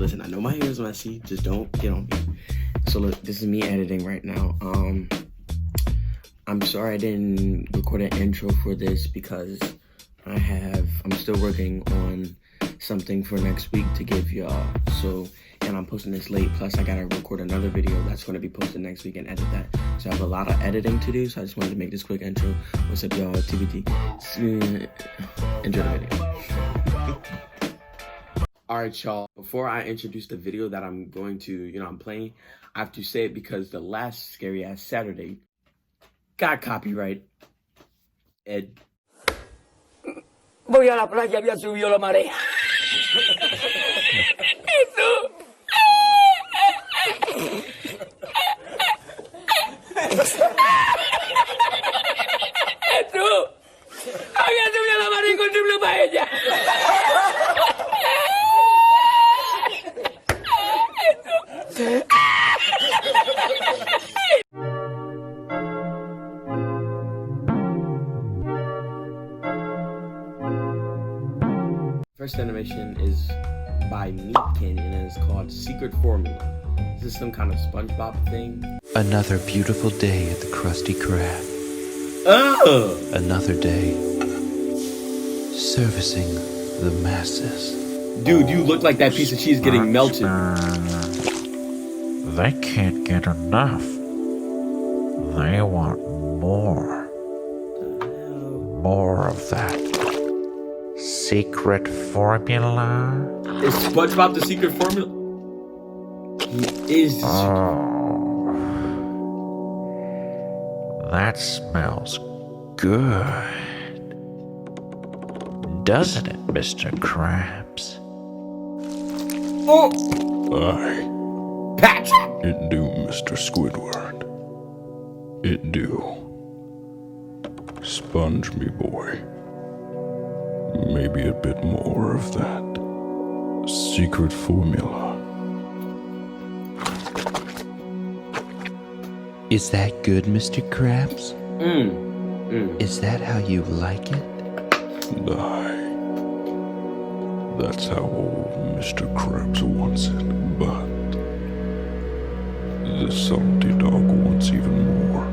listen, I know my hair is messy. Just don't get on me. So look, this is me editing right now. I'm sorry I didn't record an intro for this because I'm still working on something for next week to give y'all. So, and I'm posting this late. Plus, I gotta record another video that's gonna be posted next week and edit that. So I have a lot of editing to do. So I just wanted to make this quick intro. What's up, y'all? TBT. Enjoy the video. All right, y'all. Before I introduce the video that I'm going to, I'm playing, I have to say it because the last Scary Ass Saturday got copyright. Ed. Voy a la playa, había subido la marea. Eso. Eso. Había subido la marea y encontré una paella. First animation is by Meatkin and it's called Secret Formula. Is this some kind of SpongeBob thing? Another beautiful day at the Krusty Krab. Oh! Another day servicing the masses. Dude, you look like that piece of cheese getting melted. They can't get enough. They want more. More of that secret formula. Is SpongeBob the secret formula? He is the That smells good. Doesn't it, Mr. Krabs? Oh! Aye. Patch! It do, Mr. Squidward. It do. Sponge me, boy. Maybe a bit more of that secret formula. Is that good, Mr. Krabs? Is that how you like it? Aye. That's how old Mr. Krabs wants it, but the salty dog wants even more.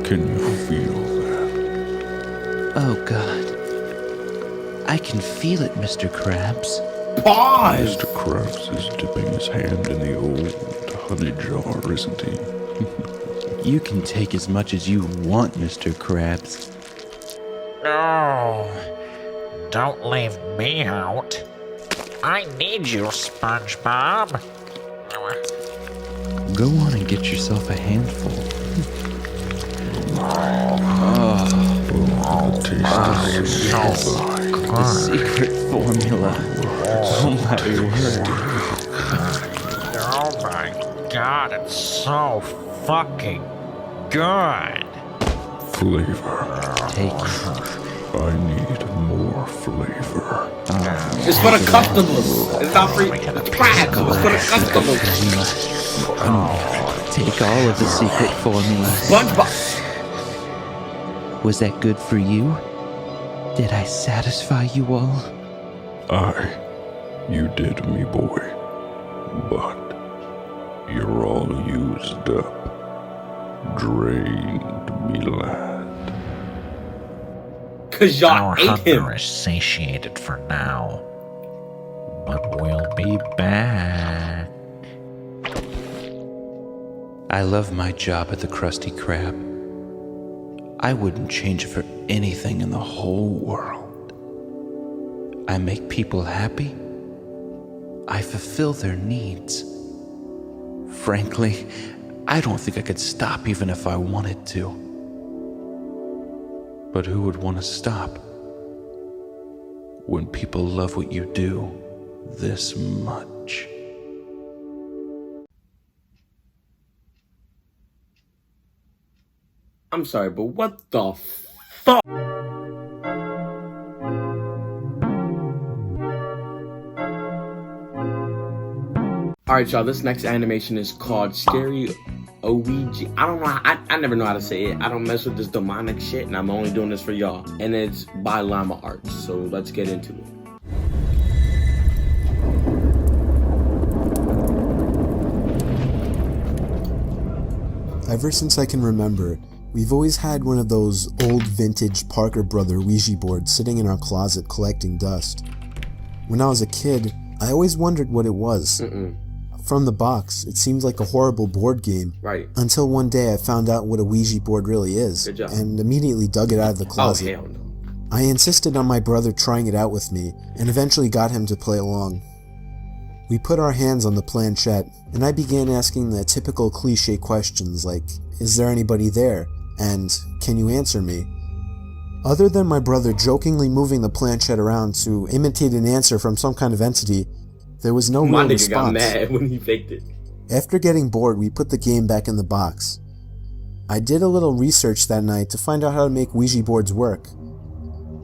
Can you feel that? Oh, God. I can feel it, Mr. Krabs. Pause! Mr. Krabs is dipping his hand in the old honey jar, isn't he? You can take as much as you want, Mr. Krabs. No, don't leave me out. I need you, SpongeBob. Go on and get yourself a handful. The taste is so good. The secret formula. Oh, my word. Oh my God, it's so fucking good. Flavor. Take it. I need more flavor. It's for the customers. It's not free. It's crab. It's for the customers. Take all of the secret formula. SpongeBob. Was that good for you? Did I satisfy you all? Aye, you did, me boy. But you're all used up. Drained, me lad. Cause y'all Our ate him. hunger is satiated for now, but we'll be back. I love my job at the Krusty Krab. I wouldn't change it for anything in the whole world. I make people happy. I fulfill their needs. Frankly, I don't think I could stop even if I wanted to. But who would want to stop when people love what you do this much? I'm sorry, but what the fuck? Alright, y'all, this next animation is called Scary OEG. I don't know, I never know how to say it. I don't mess with this demonic shit, and I'm only doing this for y'all. And it's by Llama Arts, so let's get into it. Ever since I can remember, we've always had one of those old vintage Parker Brother Ouija boards sitting in our closet collecting dust. When I was a kid, I always wondered what it was. From the box, it seemed like a horrible board game. Right. Until one day I found out what a Ouija board really is, Good job. and immediately dug it out of the closet. Oh, hell no. I insisted on my brother trying it out with me, and eventually got him to play along. We put our hands on the planchette, and I began asking the typical cliche questions like, is there anybody there? And, can you answer me? Other than my brother jokingly moving the planchette around to imitate an answer from some kind of entity, there was no My real nigga response. got mad when he faked it. After getting bored, we put the game back in the box. I did a little research that night to find out how to make Ouija boards work.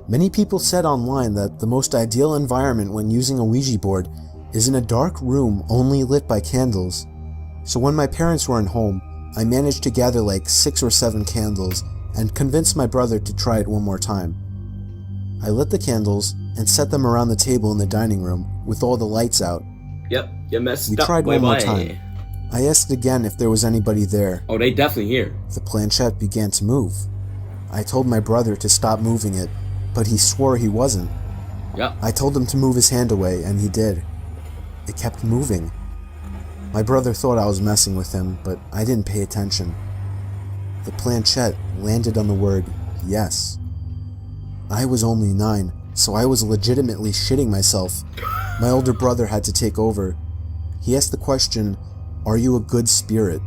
Many people said online that the most ideal environment when using a Ouija board is in a dark room only lit by candles. So when my parents weren't home, I managed to gather like 6 or 7 candles and convinced my brother to try it one more time. I lit the candles and set them around the table in the dining room with all the lights out. Yep, you messed We up. tried one more boy. time. I asked again if there was anybody there. Oh, they definitely here. The planchette began to move. I told my brother to stop moving it, but he swore he wasn't. Yep. I told him to move his hand away, and he did. It kept moving. My brother thought I was messing with him, but I didn't pay attention. The planchette landed on the word yes. I was only 9, so I was legitimately shitting myself. My older brother had to take over. He asked the question, "Are you a good spirit?"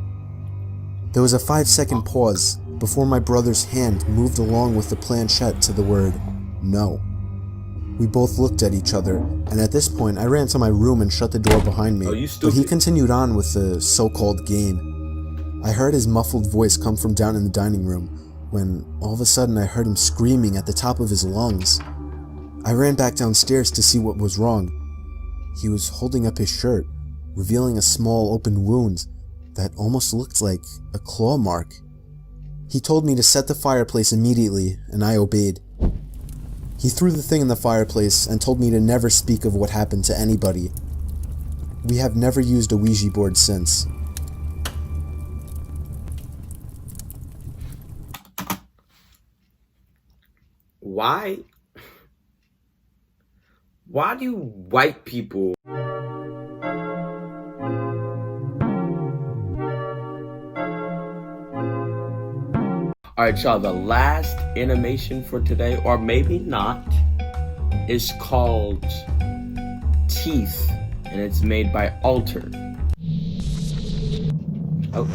There was a 5-second pause before my brother's hand moved along with the planchette to the word no. We both looked at each other, and at this point I ran to my room and shut the door behind me. Oh, you but he stupid. continued on with the so-called game. I heard his muffled voice come from down in the dining room, when all of a sudden I heard him screaming at the top of his lungs. I ran back downstairs to see what was wrong. He was holding up his shirt, revealing a small open wound that almost looked like a claw mark. He told me to set the fireplace immediately, and I obeyed. He threw the thing in the fireplace and told me to never speak of what happened to anybody. We have never used a Ouija board since. Why do white people Alright, y'all, the last animation for today, or maybe not, is called Teeth, and it's made by Alter. Oh.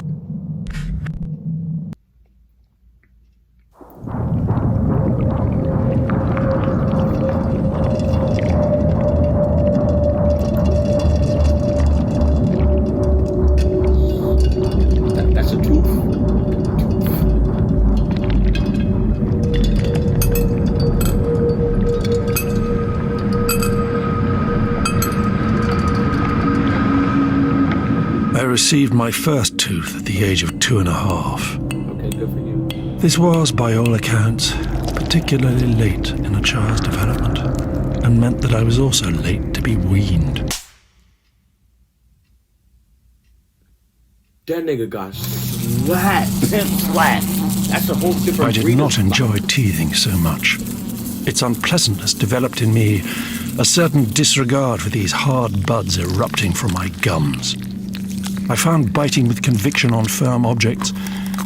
That's a tooth. I received my first tooth at the age of 2.5. Okay, good for you. This was, by all accounts, particularly late in a child's development, and meant that I was also late to be weaned. That nigga got slapped. Slapped. That's a whole different I did breed of not slap. enjoy teething so much. Its unpleasantness developed in me a certain disregard for these hard buds erupting from my gums. I found biting with conviction on firm objects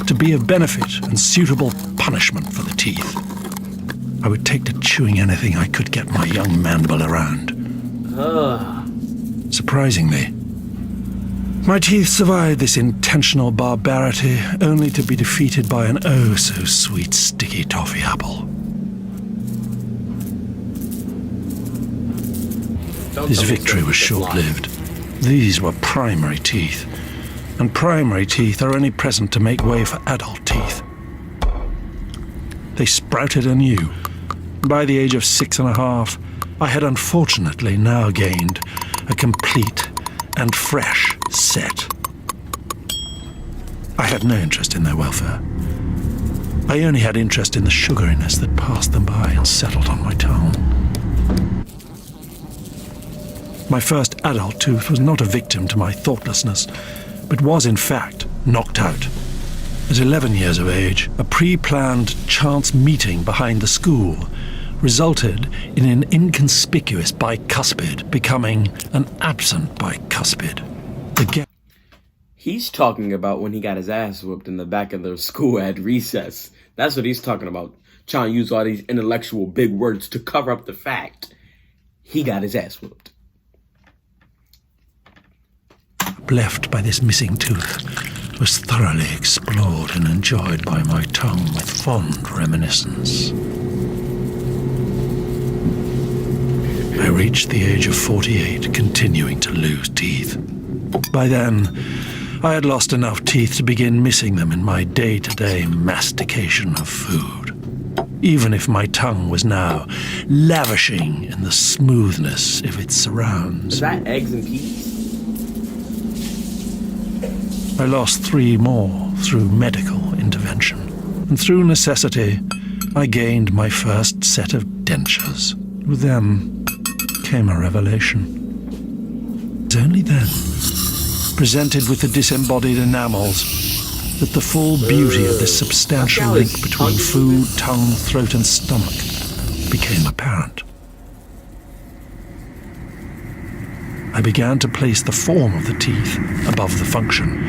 to be of benefit and suitable punishment for the teeth. I would take to chewing anything I could get my young mandible around. Surprisingly, my teeth survived this intentional barbarity only to be defeated by an oh-so-sweet sticky toffee apple. His victory was short-lived. These were primary teeth, and primary teeth are only present to make way for adult teeth. They sprouted anew. By the age of 6.5, I had unfortunately now gained a complete and fresh set. I had no interest in their welfare. I only had interest in the sugariness that passed them by and settled on my tongue. My first adult tooth was not a victim to my thoughtlessness, but was in fact knocked out. At 11 years of age, a pre-planned chance meeting behind the school resulted in an inconspicuous bicuspid becoming an absent bicuspid. He's talking about when he got his ass whooped in the back of the school at recess. That's what he's talking about. Trying to use all these intellectual big words to cover up the fact he got his ass whooped. Left by this missing tooth was thoroughly explored and enjoyed by my tongue with fond reminiscence. I reached the age of 48, continuing to lose teeth. By then, I had lost enough teeth to begin missing them in my day-to-day mastication of food. Even if my tongue was now lavishing in the smoothness of its surrounds. Is that eggs and peas? I lost 3 more through medical intervention. And through necessity, I gained my first set of dentures. With them came a revelation. It was only then, presented with the disembodied enamels, that the full beauty of this substantial link between food, tongue, throat, and stomach became apparent. I began to place the form of the teeth above the function,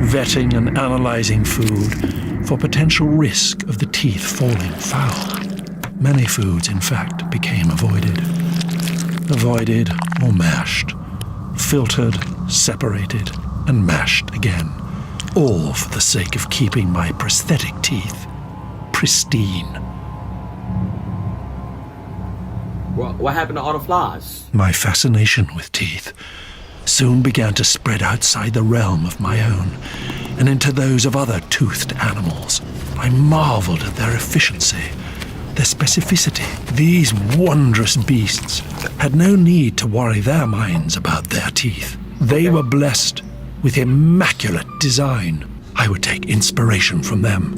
vetting and analyzing food for potential risk of the teeth falling foul. Many foods, in fact, became avoided. Avoided or mashed, filtered, separated, and mashed again, all for the sake of keeping my prosthetic teeth pristine. What happened to all the flies? My fascination with teeth soon began to spread outside the realm of my own and into those of other toothed animals. I marveled at their efficiency, their specificity. These wondrous beasts had no need to worry their minds about their teeth. They were blessed with immaculate design. I would take inspiration from them.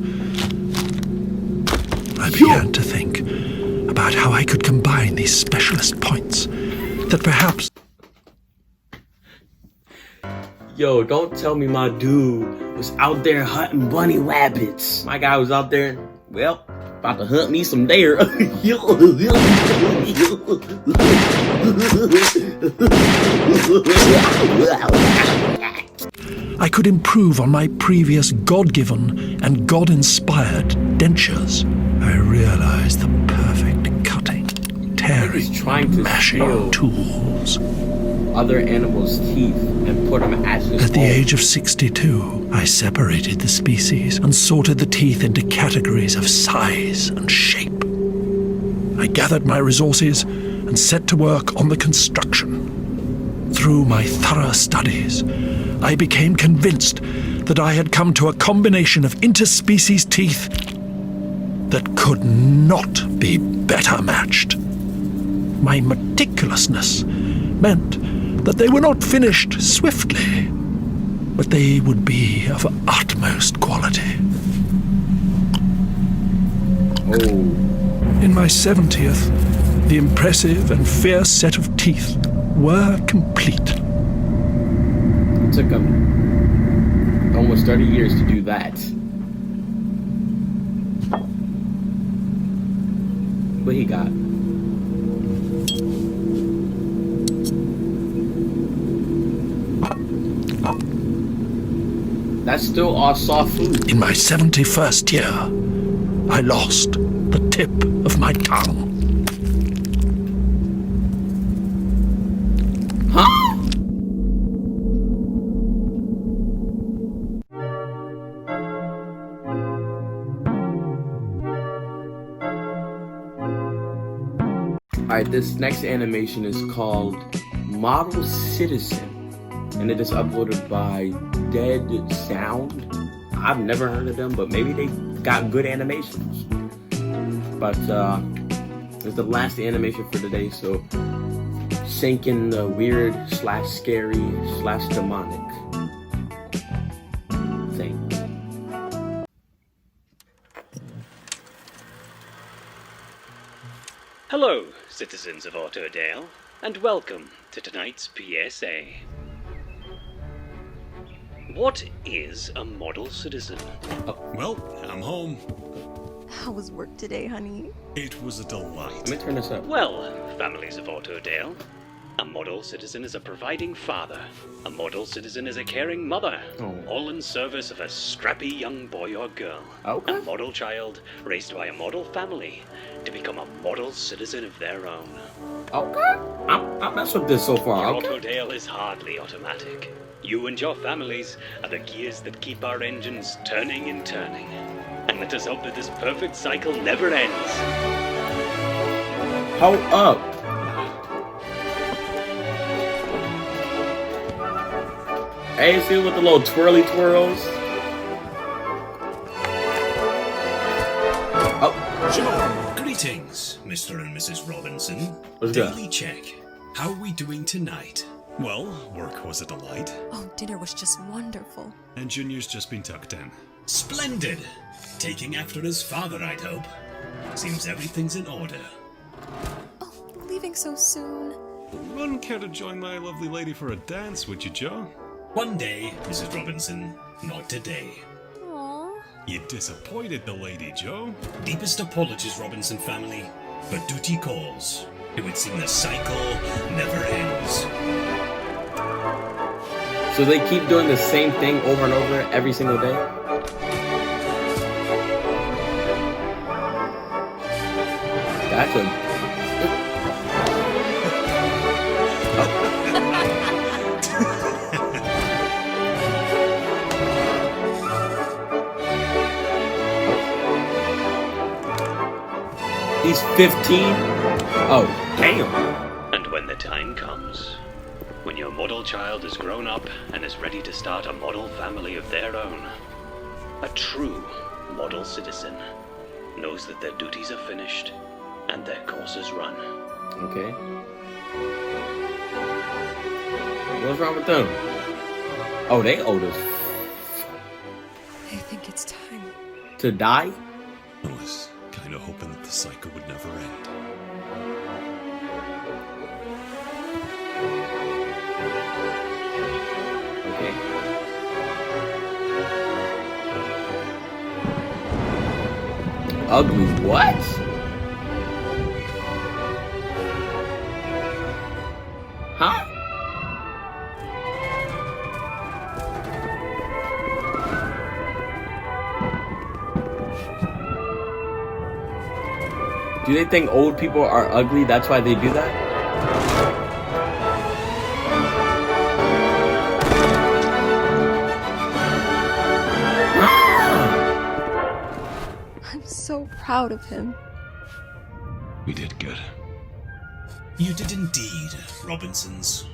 I began to think about how I could combine these specialist points that perhaps... Yo, don't tell me my dude was out there hunting bunny rabbits. My guy was out there, well, about to hunt me some deer. I could improve on my previous God-given and God-inspired dentures. I realized the perfect cutting, tearing, trying to mashing steal tools. Other animals' teeth and put them at his At the home. age of 62, I separated the species and sorted the teeth into categories of size and shape. I gathered my resources and set to work on the construction. Through my thorough studies, I became convinced that I had come to a combination of interspecies teeth that could not be better matched. My meticulousness meant that they were not finished swiftly, but they would be of utmost quality. In my 70th, the impressive and fierce set of teeth were complete. It took him almost 30 years to do that. What he got? That's still all soft food. In my 71st year, I lost the tip of my tongue. Huh? Alright, this next animation is called Model Citizen, and it is uploaded by Dead Sound. I've never heard of them, but maybe they got good animations. But it's the last animation for today, so sink in the weird / scary / demonic thing. Hello, citizens of Autodale, and welcome to tonight's PSA. What is a model citizen? Well, I'm home. How was work today, honey? It was a delight. Let me turn this up. Well, families of Autodale, a model citizen is a providing father. A model citizen is a caring mother. Oh. All in service of a scrappy young boy or girl. Okay. A model child raised by a model family to become a model citizen of their own. Okay. I'm messing with this so far. Okay. Autodale is hardly automatic. You and your families are the gears that keep our engines turning and turning. And let us hope that this perfect cycle never ends. Hold up. Hey, see with the little twirly twirls? Oh. Sure. Greetings, Mr. and Mrs. Robinson. What's that? Daily check. How are we doing tonight? Well, work was a delight. Oh, dinner was just wonderful. And Junior's just been tucked in. Splendid! Taking after his father, I'd hope. Seems everything's in order. Oh, leaving so soon. Wouldn't care to join my lovely lady for a dance, would you, Joe? One day, Mrs. Robinson, not today. Aww. You disappointed the lady, Joe. Deepest apologies, Robinson family, but duty calls. It would seem the cycle never ends. So they keep doing the same thing over and over every single day? That's a... He's 15? Oh, damn. And when the time comes, when your model child is grown up and is ready to start a model family of their own, a true model citizen knows that their duties are finished and their course is run. Okay. What's wrong with them? Oh, they old as... I think it's time. To die? I was kind of hoping that the cycle would never end. Okay. Ugly what? Huh? Do they think old people are ugly? That's why they do that? I'm so proud of him. We did good. You did indeed, Robinsons.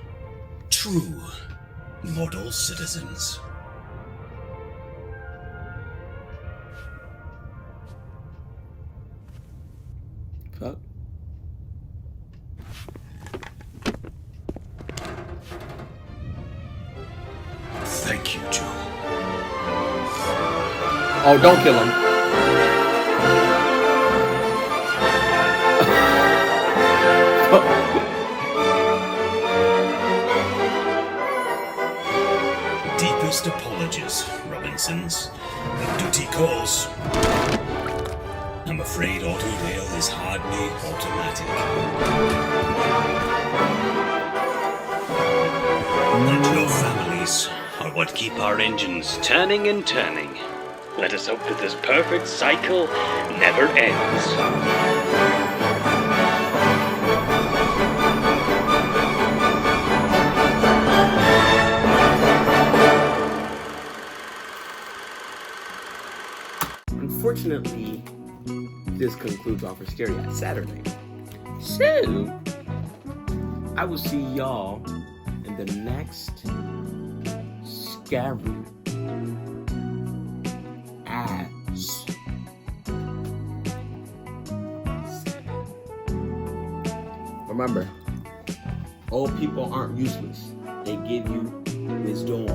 True model citizens. Fuck. Thank you, Joe. Oh, don't kill him. Deepest apologies, Robinsons. The duty calls. I'm afraid Autodale is hardly automatic. And your families Are what keep our engines turning and turning. Let us hope that this perfect cycle never ends. Unfortunately, this concludes Offer Scary at Saturday. So, I will see y'all in the next Scary Ass. Remember, old people aren't useless. They give you wisdom.